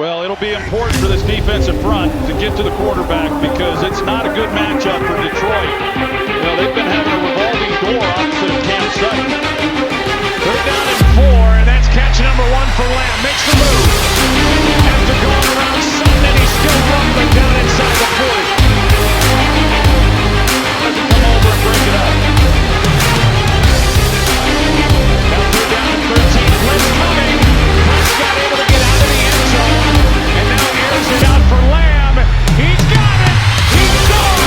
Well, it'll be important for this defensive front to get to the quarterback because it's not a good matchup for Detroit. They've been having a revolving door opposite of Cam Sutton. Third down and 4, and that's catch number 1 for Lamb. Makes the move. After going around Sutton, and he's still rumbling down inside the 40. Doesn't come over and break it up. Now third down and 13. Blitz coming. Prescott able to get out of the end zone. And now airs it out for Lamb. He's got it. He's gone.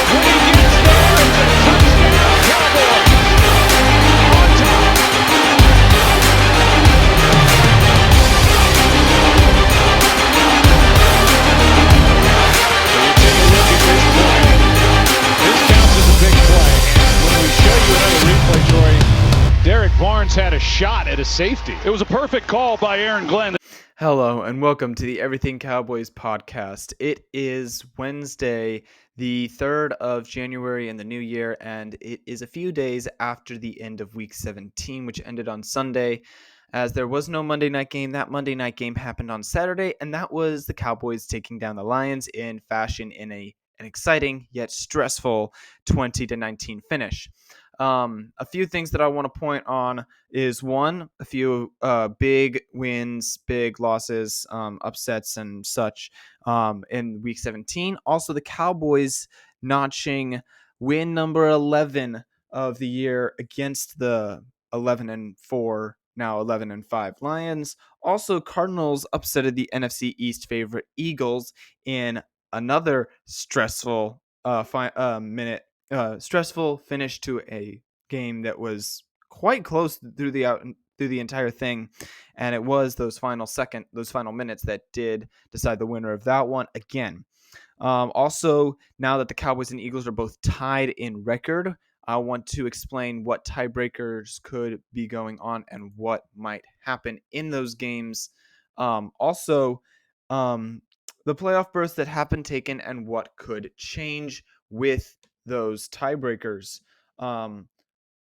When he gets there, it's a touchdown, Cowboys. On top. So you take a look at this play. This counts as a big play. And when we show you another replay, Troy, Derek Barnes had a shot at a safety. It was a perfect call by Aaron Glenn. Hello and welcome to the Everything Cowboys podcast. It is Wednesday, the 3rd of January in the new year, and it is a few days after the end of Week 17, which ended on Sunday. As there was no Monday night game, that Monday night game happened on Saturday, and that was the Cowboys taking down the Lions in fashion in an exciting yet stressful 20-19 finish. A few things that I want to point on is one, a few big wins, big losses, upsets and such in Week 17. Also, the Cowboys notching win number 11 of the year against the 11-4, now 11-5 Lions. Also, Cardinals upsetted the NFC East favorite Eagles in another stressful stressful finish to a game that was quite close through the entire thing, and it was those final minutes that did decide the winner of that one again. Also, now that the Cowboys and Eagles are both tied in record, I want to explain what tiebreakers could be going on and what might happen in those games. Also, the playoff berths that have been taken and what could change with those tiebreakers. What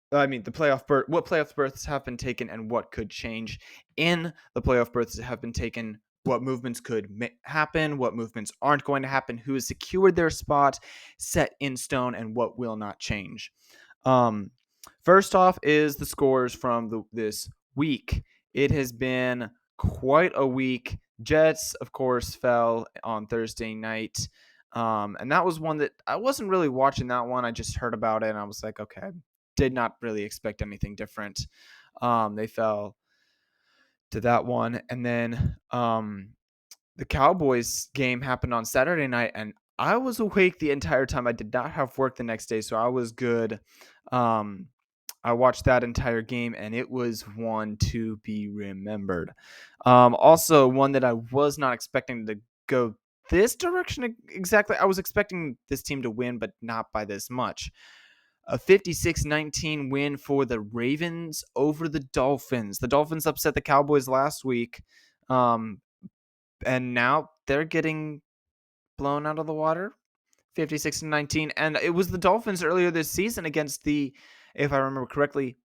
playoff berths have been taken and what could change in the playoff berths that have been taken, what movements could happen, what movements aren't going to happen, who has secured their spot, set in stone, and what will not change. First off is the scores from this week. It has been quite a week. Jets, of course, fell on Thursday night. And that was one that I wasn't really watching that one. I just heard about it and I was like, okay, did not really expect anything different. They fell to that one. And then the Cowboys game happened on Saturday night and I was awake the entire time. I did not have work the next day, so I was good. I watched that entire game, and it was one to be remembered. Also, one that I was not expecting to go this direction exactly. I was expecting this team to win, but not by this much. A 56-19 win for the Ravens over the Dolphins. The Dolphins upset the Cowboys last week, and now they're getting blown out of the water. 56-19, and it was the Dolphins earlier this season against the, if I remember correctly,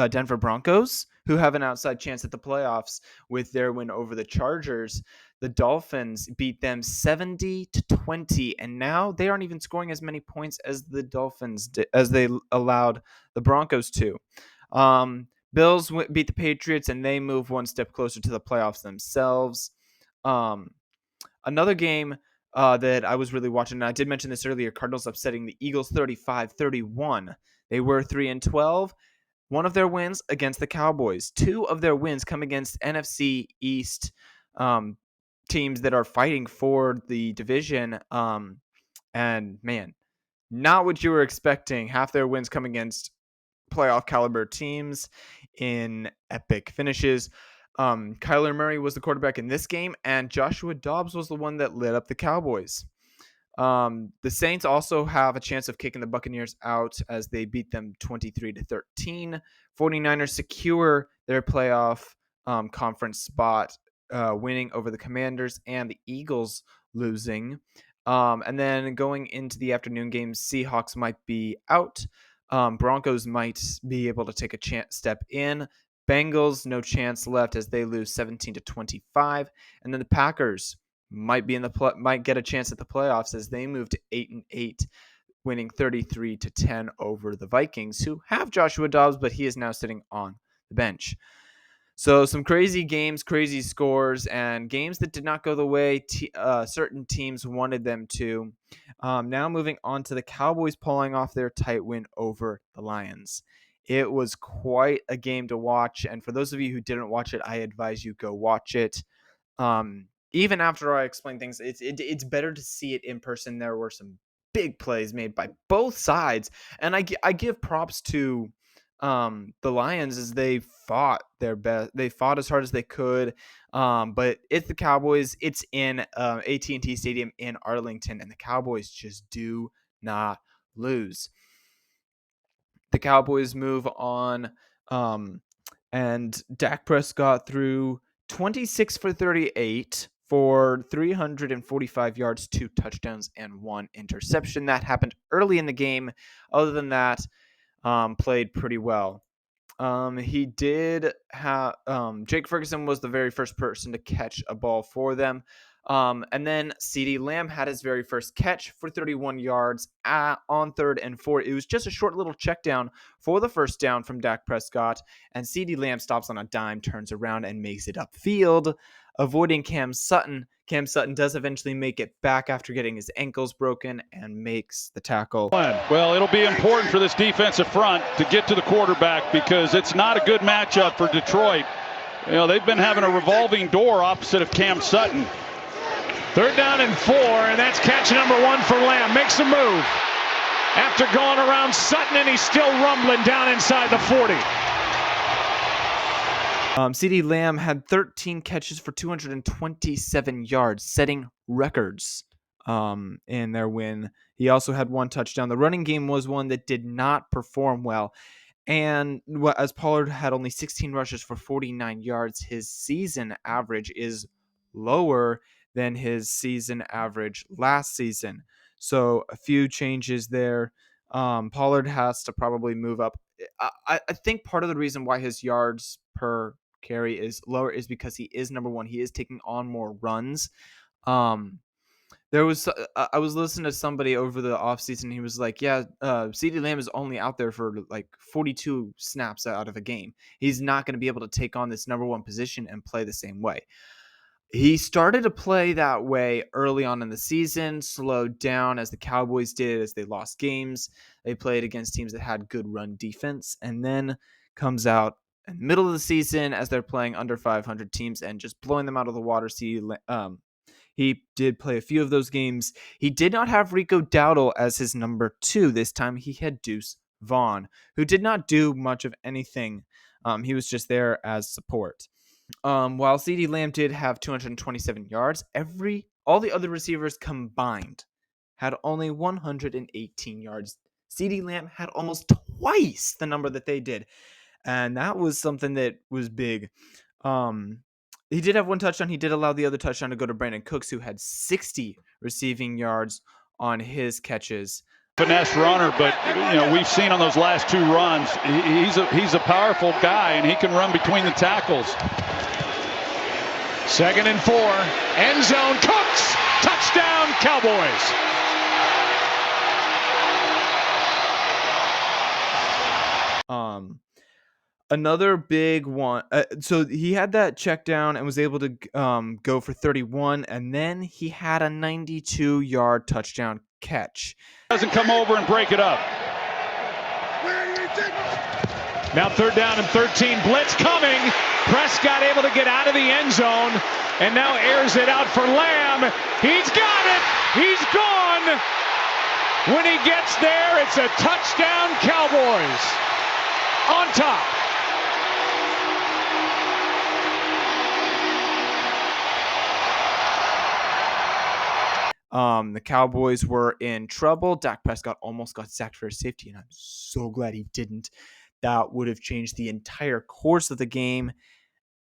Denver Broncos, who have an outside chance at the playoffs with their win over the Chargers. The Dolphins beat them 70-20, and now they aren't even scoring as many points as the Dolphins did, as they allowed the Broncos to. Bills beat the Patriots, and they move one step closer to the playoffs themselves. Another game that I was really watching, and I did mention this earlier, Cardinals upsetting the Eagles 35-31. They were 3-12. One of their wins against the Cowboys. Two of their wins come against NFC East teams that are fighting for the division. And man, not what you were expecting. Half their wins come against playoff caliber teams in epic finishes. Kyler Murray was the quarterback in this game, and Joshua Dobbs was the one that lit up the Cowboys. The Saints also have a chance of kicking the Buccaneers out as they beat them 23-13. 49ers secure their playoff conference spot, winning over the Commanders, and the Eagles losing. And then going into the afternoon games, Seahawks might be out. Broncos might be able to take a step in. Bengals, no chance left as they lose 17-25, and then the Packers might get a chance at the playoffs as they move to 8-8, winning 33-10 over the Vikings, who have Joshua Dobbs, but he is now sitting on the bench. So some crazy games, crazy scores, and games that did not go the way certain teams wanted them to. Now moving on to the Cowboys pulling off their tight win over the Lions. It was quite a game to watch, and for those of you who didn't watch it, I advise you go watch it. Even after I explain things, it's better to see it in person. There were some big plays made by both sides, and I give props to the Lions as they fought their best. They fought as hard as they could. But it's the Cowboys. It's in AT&T Stadium in Arlington, and the Cowboys just do not lose. The Cowboys move on, and Dak Prescott threw 26 for 38 for 345 yards, 2 touchdowns, and 1 interception. That happened early in the game. Other than that, played pretty well. He did have Jake Ferguson was the very first person to catch a ball for them. And then CeeDee Lamb had his very first catch for 31 yards on 3rd and 4. It was just a short little check down for the first down from Dak Prescott, and CeeDee Lamb stops on a dime, turns around, and makes it upfield, avoiding Cam Sutton. Cam Sutton does eventually make it back after getting his ankles broken and makes the tackle. Well, it'll be important for this defensive front to get to the quarterback because it's not a good matchup for Detroit. They've been having a revolving door opposite of Cam Sutton. 3rd down and 4, and that's catch number 1 for Lamb. Makes a move. After going around Sutton, and he's still rumbling down inside the 40. CeeDee Lamb had 13 catches for 227 yards, setting records in their win. He also had 1 touchdown. The running game was one that did not perform well. And as Pollard had only 16 rushes for 49 yards, his season average is lower than his season average last season. So a few changes there. Pollard has to probably move up. I think part of the reason why his yards per carry is lower is because he is number 1. He is taking on more runs. I was listening to somebody over the offseason. He was like, yeah, CeeDee Lamb is only out there for like 42 snaps out of a game. He's not going to be able to take on this number 1 position and play the same way. He started to play that way early on in the season, slowed down as the Cowboys did as they lost games. They played against teams that had good run defense, and then comes out in the middle of the season as they're playing under 500 teams and just blowing them out of the water. He did play a few of those games. He did not have Rico Dowdle as his number 2 this time. He had Deuce Vaughn, who did not do much of anything. He was just there as support. While CeeDee Lamb did have 227 yards, all the other receivers combined had only 118 yards. CeeDee Lamb had almost twice the number that they did, and that was something that was big. He did have 1 touchdown. He did allow the other touchdown to go to Brandon Cooks, who had 60 receiving yards on his catches. Finesse runner, but we've seen on those last 2 runs, he's a powerful guy, and he can run between the tackles. 2nd and 4, end zone, Cooks, touchdown, Cowboys. Another big one. So he had that check down and was able to go for 31, and then he had a 92-yard touchdown catch. Doesn't come over and break it up. Now 3rd down and 13, blitz coming. Prescott able to get out of the end zone, and now airs it out for Lamb. He's got it. He's gone. When he gets there, it's a touchdown, Cowboys. On top. The Cowboys were in trouble. Dak Prescott almost got sacked for a safety, and I'm so glad he didn't. That would have changed the entire course of the game,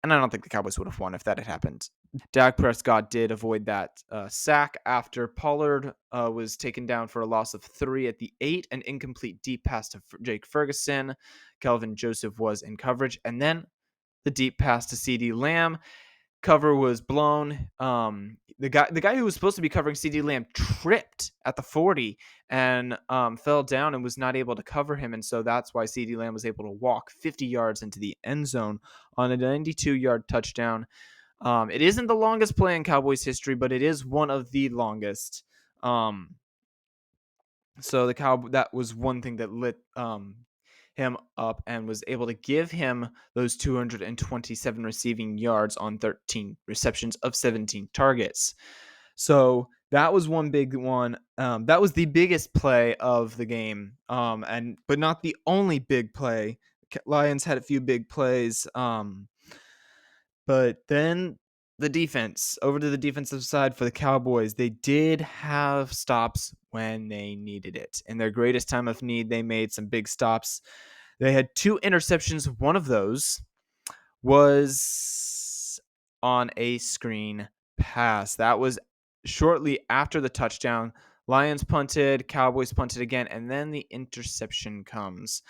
and I don't think the Cowboys would have won if that had happened. Dak Prescott did avoid that sack after Pollard was taken down for a loss of 3 at the 8, an incomplete deep pass to Jake Ferguson. Kelvin Joseph was in coverage, and then the deep pass to CeeDee Lamb. Cover was blown. The guy who was supposed to be covering CeeDee Lamb tripped at the 40 and fell down and was not able to cover him. And so that's why CeeDee Lamb was able to walk 50 yards into the end zone on a 92-yard touchdown. It isn't the longest play in Cowboys history, but it is one of the longest. So that was one thing that lit him up and was able to give him those 227 receiving yards on 13 receptions of 17 targets. So that was one big one. That was the biggest play of the game, but not the only big play. Lions had a few big plays, but then the defense, over to the defensive side for the Cowboys, they did have stops when they needed it. In their greatest time of need, they made some big stops. They had 2 interceptions. One of those was on a screen pass. That was shortly after the touchdown. Lions punted, Cowboys punted again, and then the interception comes.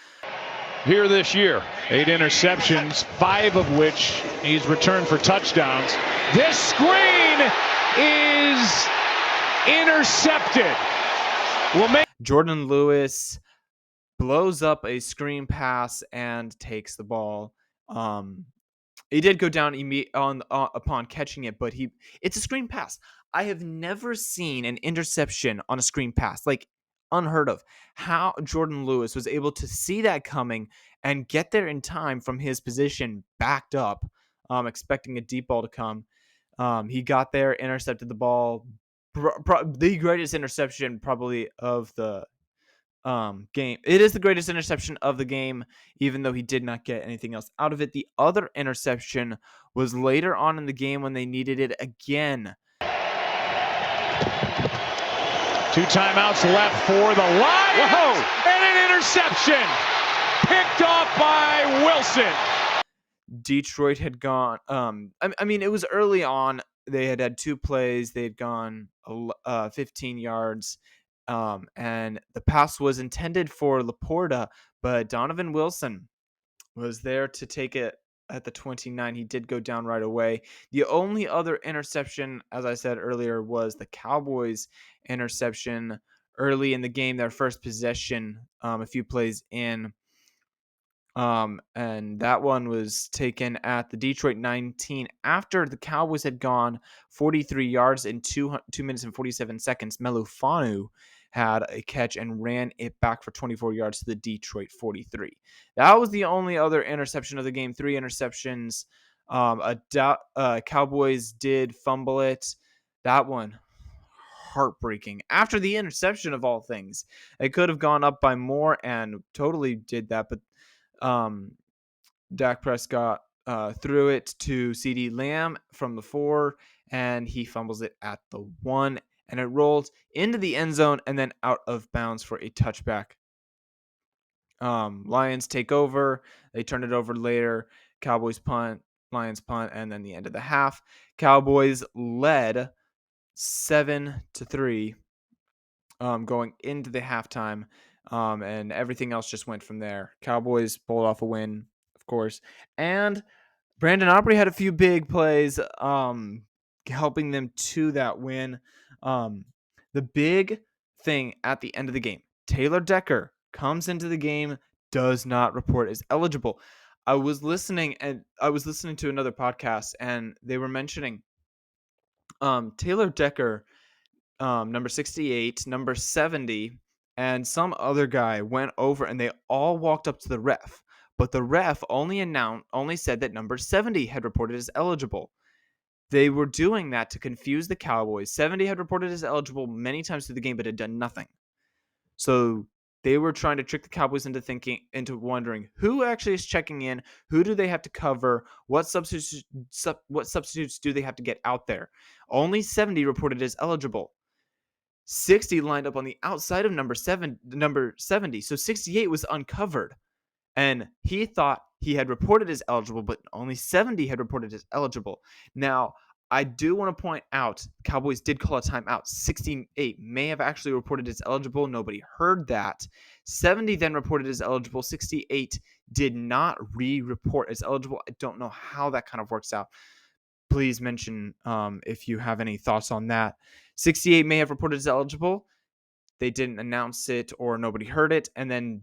Here this year, 8 interceptions, 5 of which he's returned for touchdowns. This screen is intercepted. Jordan Lewis blows up a screen pass and takes the ball. He did go down upon catching it, but it's a screen pass. I have never seen an interception on a screen pass. Like, unheard of. How Jordan Lewis was able to see that coming and get there in time from his position backed up, expecting a deep ball to come. He got there, intercepted the ball. The greatest interception probably of the game. It is the greatest interception of the game, even though he did not get anything else out of it. The other interception was later on in the game when they needed it again. 2 timeouts left for the Lions. Whoa! And an interception picked off by Wilson. Detroit had gone. I mean, it was early on. They had 2 plays. They had gone 15 yards. And the pass was intended for Laporta, but Donovan Wilson was there to take it at the 29. He did go down right away. The only other interception, as I said earlier, was the Cowboys interception early in the game, their first possession, a few plays in. And that one was taken at the Detroit 19 after the Cowboys had gone 43 yards in 2 minutes and 47 seconds. Melufanu had a catch and ran it back for 24 yards to the Detroit 43. That was the only other interception of the game. 3 interceptions. Cowboys did fumble it. That one, heartbreaking. After the interception of all things, it could have gone up by more and totally did that, but Dak Prescott threw it to CeeDee Lamb from the 4, and he fumbles it at the 1, and it rolls into the end zone and then out of bounds for a touchback. Lions take over. They turn it over later. Cowboys punt, Lions punt, and then the end of the half. Cowboys led 7-3 going into the halftime. And everything else just went from there. Cowboys pulled off a win, of course. And Brandon Aubrey had a few big plays helping them to that win. The big thing at the end of the game, Taylor Decker comes into the game, does not report as eligible. I was listening to another podcast, and they were mentioning Taylor Decker, number 68, number 70, and some other guy went over, and they all walked up to the ref. But the ref only said that number 70 had reported as eligible. They were doing that to confuse the Cowboys. 70 had reported as eligible many times through the game, but had done nothing. So they were trying to trick the Cowboys into wondering who actually is checking in, who do they have to cover, what substitutes do they have to get out there. Only 70 reported as eligible. 60 lined up on the outside of number 70, so 68 was uncovered. And he thought he had reported as eligible, but only 70 had reported as eligible. Now, I do want to point out, Cowboys did call a timeout. 68 may have actually reported as eligible. Nobody heard that. 70 then reported as eligible. 68 did not re-report as eligible. I don't know how that kind of works out. Please mention if you have any thoughts on that. 68 may have reported as eligible. They didn't announce it or nobody heard it. And then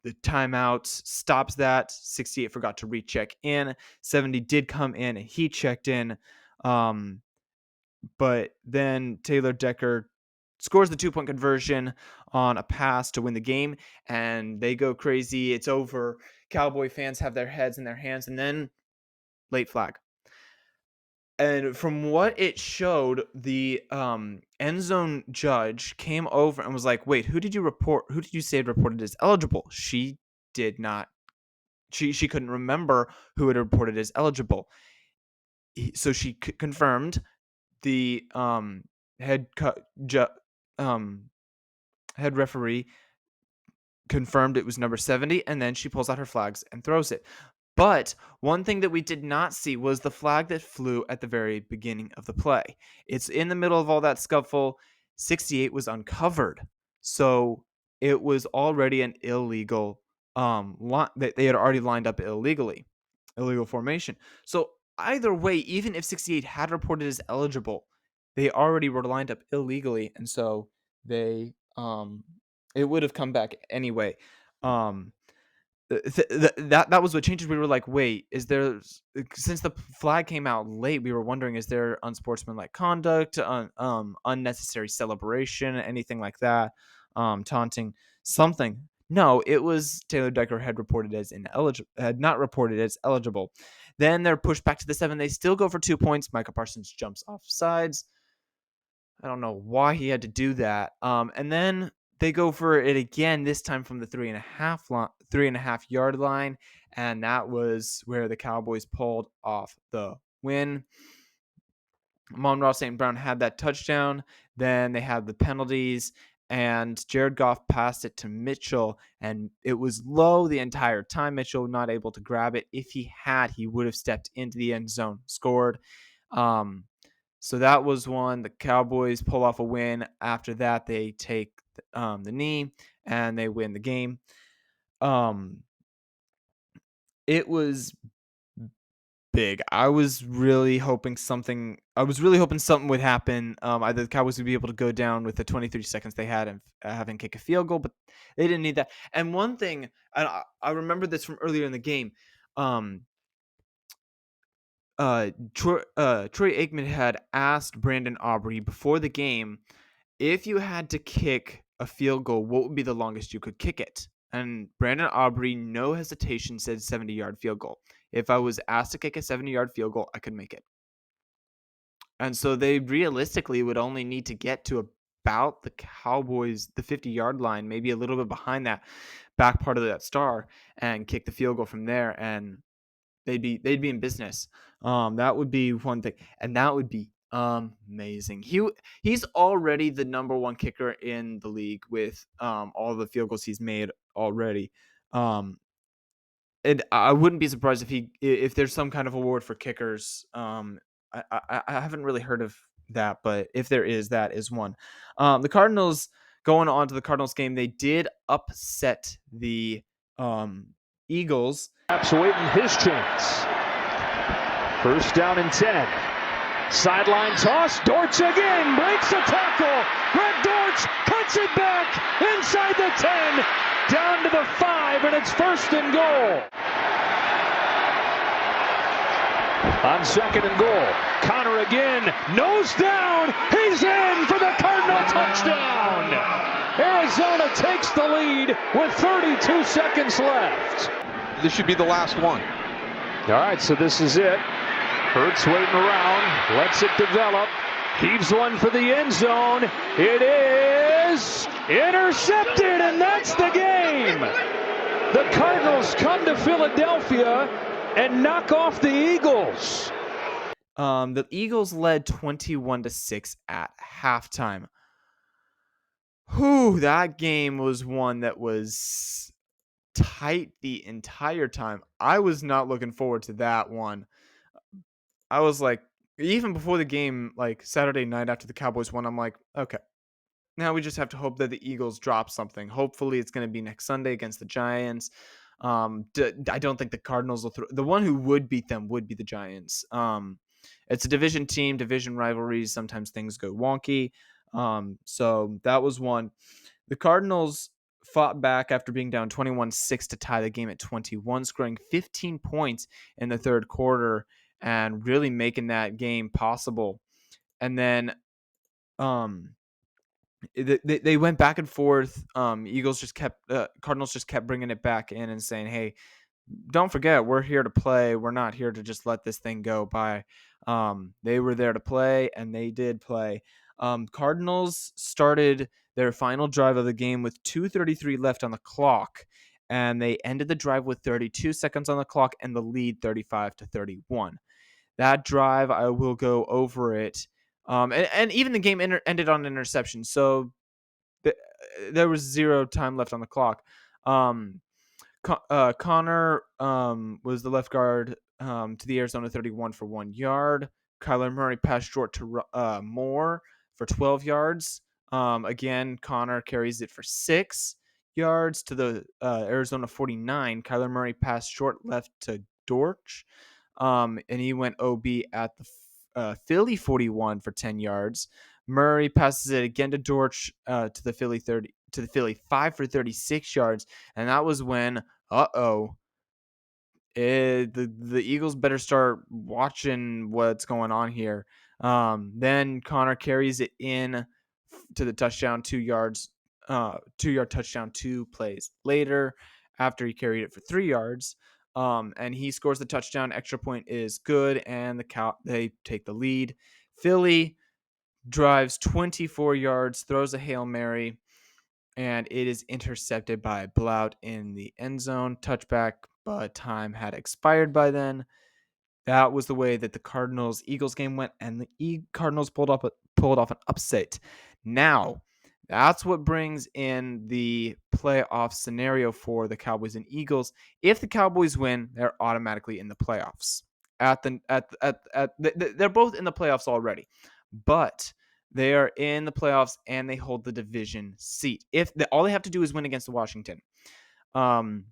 the timeout stops that. 68 forgot to recheck in. 70 did come in and he checked in. But then Taylor Decker scores the 2-point conversion on a pass to win the game. And they go crazy. It's over. Cowboy fans have their heads in their hands. And then late flag. And from what it showed, the end zone judge came over and was like, "Wait, who did you say had reported as eligible?" She did not. She couldn't remember who had reported as eligible. So she confirmed the head referee confirmed it was number 70, and then she pulls out her flags and throws it. But one thing that we did not see was the flag that flew at the very beginning of the play. It's in the middle of all that scuffle. 68 was uncovered. So it was already an illegal they had already lined up illegally. Illegal formation. So either way, even if 68 had reported as eligible, they already were lined up illegally, and so they it would have come back anyway. That was what changed. We were like, wait, is there, since the flag came out late, we were wondering, is there unsportsmanlike conduct, unnecessary celebration, anything like that, taunting, something. No, it was Taylor Decker had not reported as eligible. Then they're pushed back to the 7. They still go for 2 points. Micah Parsons jumps off sides. I don't know why he had to do that. And then they go for it again, this time from the 3.5 yard line. And that was where the Cowboys pulled off the win. Amon-Ra St. Brown had that touchdown. Then they had the penalties. And Jared Goff passed it to Mitchell. And it was low the entire time. Mitchell not able to grab it. If he had, he would have stepped into the end zone, scored. So that was one. The Cowboys pull off a win. After that, they take the knee and they win the game. It was big. I was really hoping something would happen. Either the Cowboys would be able to go down with the 23 seconds they had and having kick a field goal, but they didn't need that. And one thing, I remember this from earlier in the game. Troy Aikman had asked Brandon Aubrey before the game, if you had to kick a field goal, what would be the longest you could kick it? And Brandon Aubrey, no hesitation, said 70-yard field goal. If I was asked to kick a 70-yard field goal, I could make it. And so they realistically would only need to get to about the Cowboys, the 50-yard line, maybe a little bit behind that back part of that star, and kick the field goal from there, and they'd be in business. That would be one thing, and that would be amazing. He's already the number 1 kicker in the league with all the field goals he's made already. And I wouldn't be surprised if there's some kind of award for kickers. I haven't really heard of that, but if there is, that is one. The Cardinals, going on to the Cardinals game, they did upset the Eagles. Perhaps waiting his chance. First down and 10. Sideline toss. Dortch again breaks a tackle. Greg Dortch cuts it back inside the 10, down to the 5, and it's first and goal. On second and goal, Connor again, nose down. He's in for the Cardinal touchdown. Arizona takes the lead with 32 seconds left. This should be the last one. All right, so this is it. Hurts waiting around, lets it develop, heaves one for the end zone. It is intercepted, and that's the game. The Cardinals come to Philadelphia and knock off the Eagles. The Eagles led 21-6 at halftime. Whew, that game was one that was tight the entire time. I was not looking forward to that one. I was like, even before the game, like Saturday night after the Cowboys won, I'm like, okay, now we just have to hope that the Eagles drop something. Hopefully, it's going to be next Sunday against the Giants. I don't think the Cardinals will throw. The one who would beat them would be the Giants. It's a division team, division rivalries. Sometimes things go wonky. So that was one. The Cardinals fought back after being down 21-6 to tie the game at 21, scoring 15 points in the third quarter and really making that game possible. And then um they went back and forth. Cardinals just kept bringing it back in and saying, "Hey, don't forget, we're here to play. We're not here to just let this thing go by." They were there to play, and they did play. Cardinals started their final drive of the game with 2:33 left on the clock, and they ended the drive with 32 seconds on the clock and the lead 35-31. That drive, I will go over it. And even the game ended on an interception, so there was 0 time left on the clock. Connor was the left guard to the Arizona 31 for 1 yard. Kyler Murray passed short to Moore for 12 yards. Again, Connor carries it for 6 yards to the Arizona 49. Kyler Murray passed short left to Dortch. And he went OB at the Philly 41 for 10 yards. Murray passes it again to Dortch to the Philly 5 for 36 yards, and that was when the Eagles better start watching what's going on here. Then Connor carries it in to the touchdown, 2 yard touchdown 2 plays later after he carried it for 3 yards. And he scores the touchdown. Extra point is good, and they take the lead. Philly drives 24 yards, throws a Hail Mary, and it is intercepted by Blount in the end zone. Touchback, but time had expired by then. That was the way that the Cardinals-Eagles game went, and the Cardinals pulled off an upset. Now, that's what brings in the playoff scenario for the Cowboys and Eagles. If the Cowboys win, they're automatically in the playoffs. They're both in the playoffs already, but they are in the playoffs and they hold the division seat. All they have to do is win against Washington. All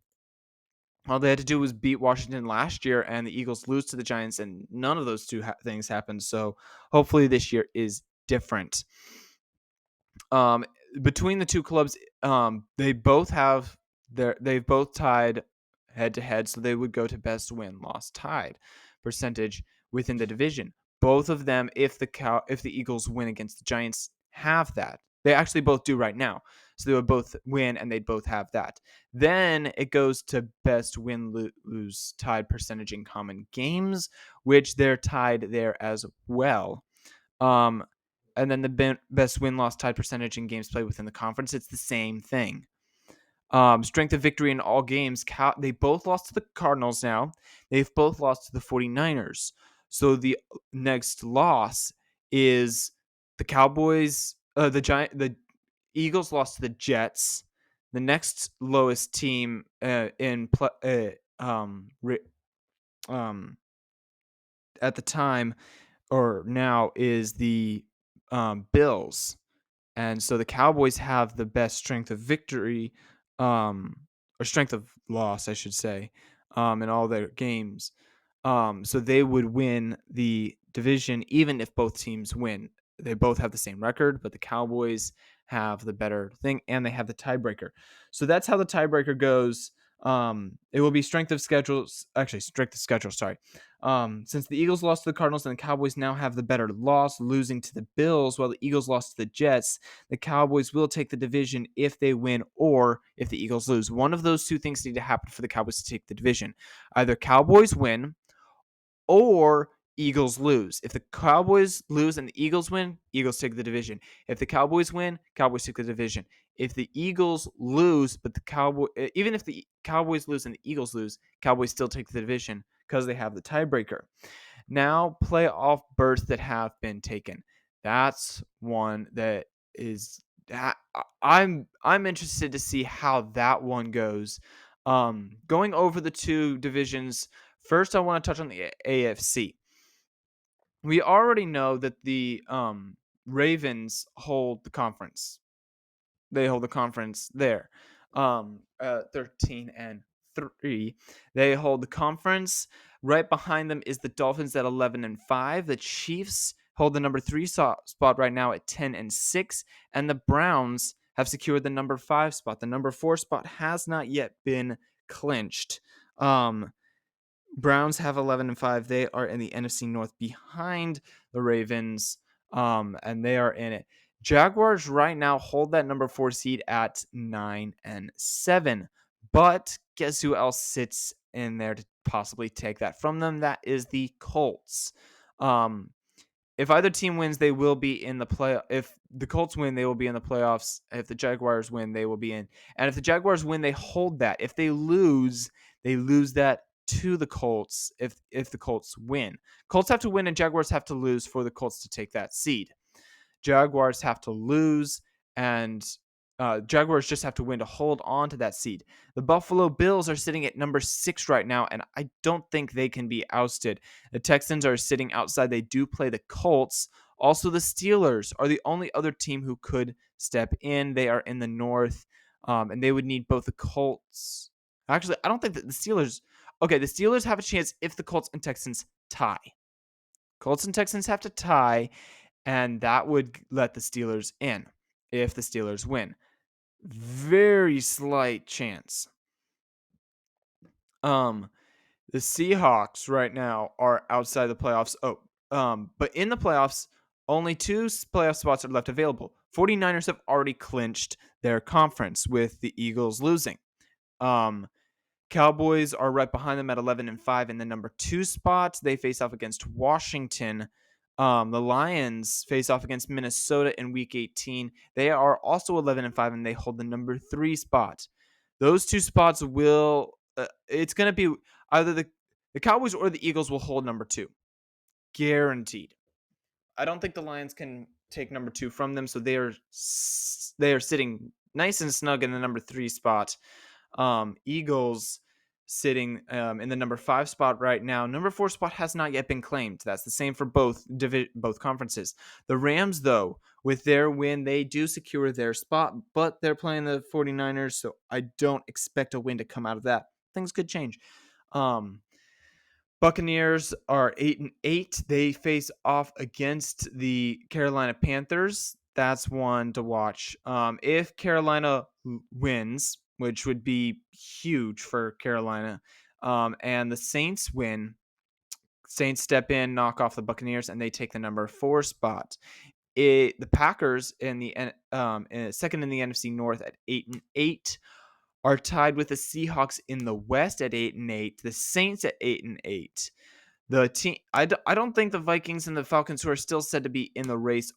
they had to do was beat Washington last year, and the Eagles lose to the Giants, and none of those two things happened. So hopefully this year is different. Between the two clubs, they've both tied head to head, so they would go to best win loss tied percentage within the division. Both of them, if the Eagles win against the Giants, have that. They actually both do right now. So they would both win, and they'd both have that. Then it goes to best win lose tied percentage in common games, which they're tied there as well. And then the best win-loss tied percentage in games played within the conference, it's the same thing. Strength of victory in all games, they both lost to the Cardinals now. They've both lost to the 49ers. So the next loss is the Cowboys, the Eagles lost to the Jets. The next lowest team at the time or now is the Bills. And so the Cowboys have the best strength of victory, or strength of loss, I should say, in all their games. So they would win the division even if both teams win. They both have the same record, but the Cowboys have the better thing, and they have the tiebreaker. So that's how the tiebreaker goes. It will be strength of schedule. Sorry. Since the Eagles lost to the Cardinals and the Cowboys now have the better loss, losing to the Bills, while the Eagles lost to the Jets, the Cowboys will take the division if they win or if the Eagles lose. One of those two things need to happen for the Cowboys to take the division. Either Cowboys win or Eagles lose. If the Cowboys lose and the Eagles win, Eagles take the division. If the Cowboys win, Cowboys take the division. If the Eagles lose, but even if the Cowboys lose and the Eagles lose, Cowboys still take the division because they have the tiebreaker. Now, playoff berths that have been taken. That's one that is I'm interested to see how that one goes. Going over the two divisions, first I want to touch on the AFC. we already know that the Ravens hold the conference. They hold the conference there. 13-3. They hold the conference. Right behind them is the Dolphins at 11-5. The Chiefs hold the number 3 spot right now at 10-6, and the Browns have secured the number 5 spot. The number 4 spot has not yet been clinched. Browns have 11-5. They are in the NFC North behind the Ravens, and they are in it. Jaguars right now hold that number 4 seed at 9-7. But guess who else sits in there to possibly take that from them? That is the Colts. If either team wins, they will be in the play. If the Colts win, they will be in the playoffs. If the Jaguars win, they will be in. And if the Jaguars win, they hold that. If they lose that to the Colts. If the Colts win, Colts have to win and Jaguars have to lose for the Colts to take that seed. Jaguars have to lose, and Jaguars just have to win to hold on to that seed. The Buffalo Bills are sitting at number 6 right now, and I don't think they can be ousted. The Texans are sitting outside. They do play the Colts. Also, the Steelers are the only other team who could step in. They are in the North, and they would need both the Colts. Actually, I don't think that the Steelers. Okay, the Steelers have a chance if the Colts and Texans tie. Colts and Texans have to tie, and that would let the Steelers in if the Steelers win. Very slight chance. The Seahawks right now are outside the playoffs. But in the playoffs, only 2 playoff spots are left available. 49ers have already clinched their conference with the Eagles losing. Cowboys are right behind them at 11-5 in the number 2 spot. They face off against Washington. The Lions face off against Minnesota in Week 18. They are also 11-5, and they hold the number 3 spot. Those 2 spots will. It's going to be either the Cowboys or the Eagles will hold number 2, guaranteed. I don't think the Lions can take number 2 from them, so they are sitting nice and snug in the number 3 spot. Eagles sitting in the number 5 spot right now. Number 4 spot has not yet been claimed. That's the same for both conferences. The Rams, though, with their win, they do secure their spot, but they're playing the 49ers, so I don't expect a win to come out of that. Things could change. Buccaneers are 8-8. They face off against the Carolina Panthers. That's one to watch. If Carolina wins, which would be huge for Carolina, and the Saints win, Saints step in, knock off the Buccaneers, and they take the number 4 spot. The Packers in the second in the NFC North at 8-8 are tied with the Seahawks in the West at 8-8, the Saints at 8-8. The team, I don't think the Vikings and the Falcons, who are still said to be in the race,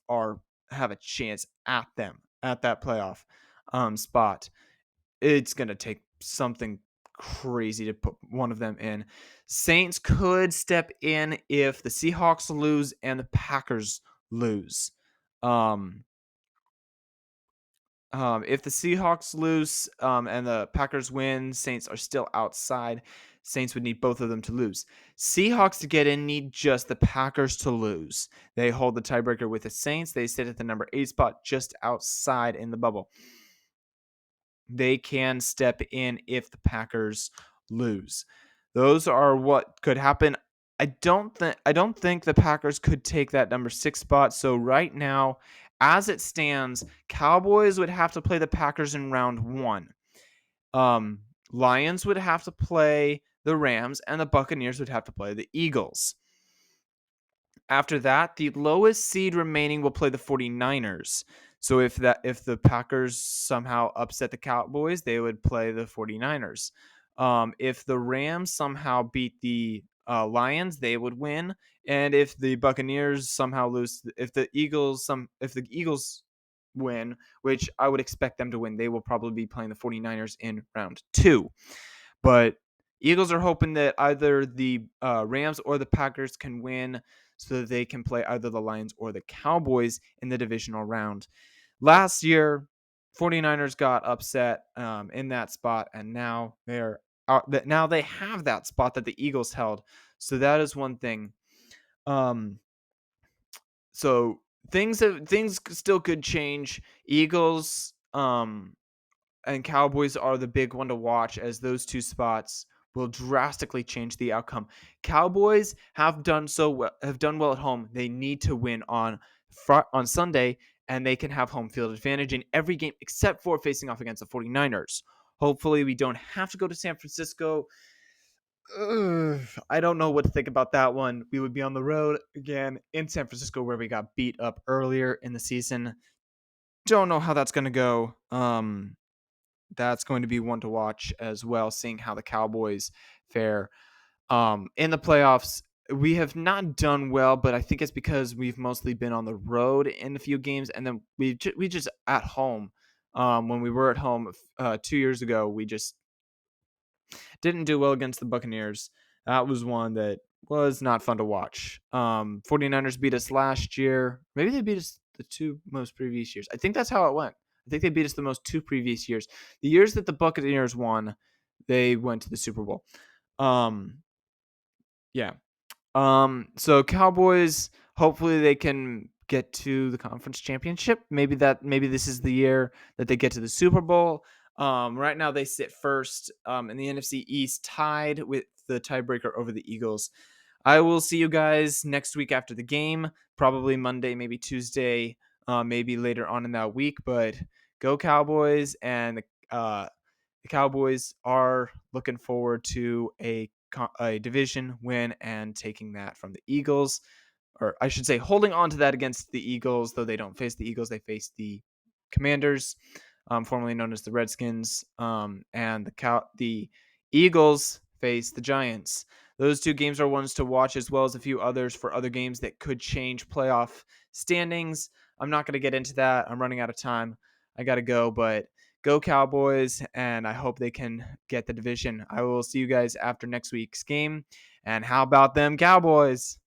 have a chance at that playoff spot. It's gonna take something crazy to put one of them in. Saints could step in if the Seahawks lose and the Packers lose. If the Seahawks lose and the Packers win, Saints are still outside. Saints would need both of them to lose. Seahawks to get in need just the Packers to lose. They hold the tiebreaker with the Saints. They sit at the number 8 spot just outside in the bubble. They can step in if the Packers lose. Those are what could happen. I don't think the Packers could take that number 6 spot. So right now, as it stands, Cowboys would have to play the Packers in round 1. Lions would have to play the Rams, and the Buccaneers would have to play the Eagles. After that, the lowest seed remaining will play the 49ers. So if the Packers somehow upset the Cowboys, they would play the 49ers. If the Rams somehow beat the Lions, they would win. And if the Buccaneers somehow lose, if the Eagles win, which I would expect them to win, they will probably be playing the 49ers in round 2. But Eagles are hoping that either the Rams or the Packers can win so that they can play either the Lions or the Cowboys in the divisional round. Last year, 49ers got upset in that spot, and now they have that spot that the Eagles held. So that is one thing. So things still could change. Eagles and Cowboys are the big one to watch, as those two spots will drastically change the outcome. Cowboys have done well at home. They need to win on Sunday, and they can have home field advantage in every game except for facing off against the 49ers. Hopefully we don't have to go to San Francisco. I don't know what to think about that one. We would be on the road again in San Francisco, where we got beat up earlier in the season. Don't know how that's going to go. That's going to be one to watch as well, seeing how the Cowboys fare. In the playoffs, we have not done well, but I think it's because we've mostly been on the road in a few games, and then we just at home. When we were at home 2 years ago, we just didn't do well against the Buccaneers. That was one that was not fun to watch. 49ers beat us last year. Maybe they beat us the two most previous years. I think that's how it went. I think they beat us the most two previous years. The years that the Buccaneers won, they went to the Super Bowl. Yeah. So Cowboys, hopefully they can get to the conference championship. Maybe this is the year that they get to the Super Bowl. Right now they sit first in the NFC East, tied with the tiebreaker over the Eagles. I will see you guys next week after the game, probably Monday, maybe Tuesday, maybe later on in that week. But go Cowboys, and the Cowboys are looking forward to a division win and taking that from the Eagles, or I should say holding on to that against the Eagles, though they don't face the Eagles. They face the Commanders, formerly known as the Redskins, and the Eagles face the Giants. Those two games are ones to watch, as well as a few others for other games that could change playoff standings. I'm not going to get into that. I'm running out of time. I got to go, but go Cowboys, and I hope they can get the division. I will see you guys after next week's game. And how about them Cowboys?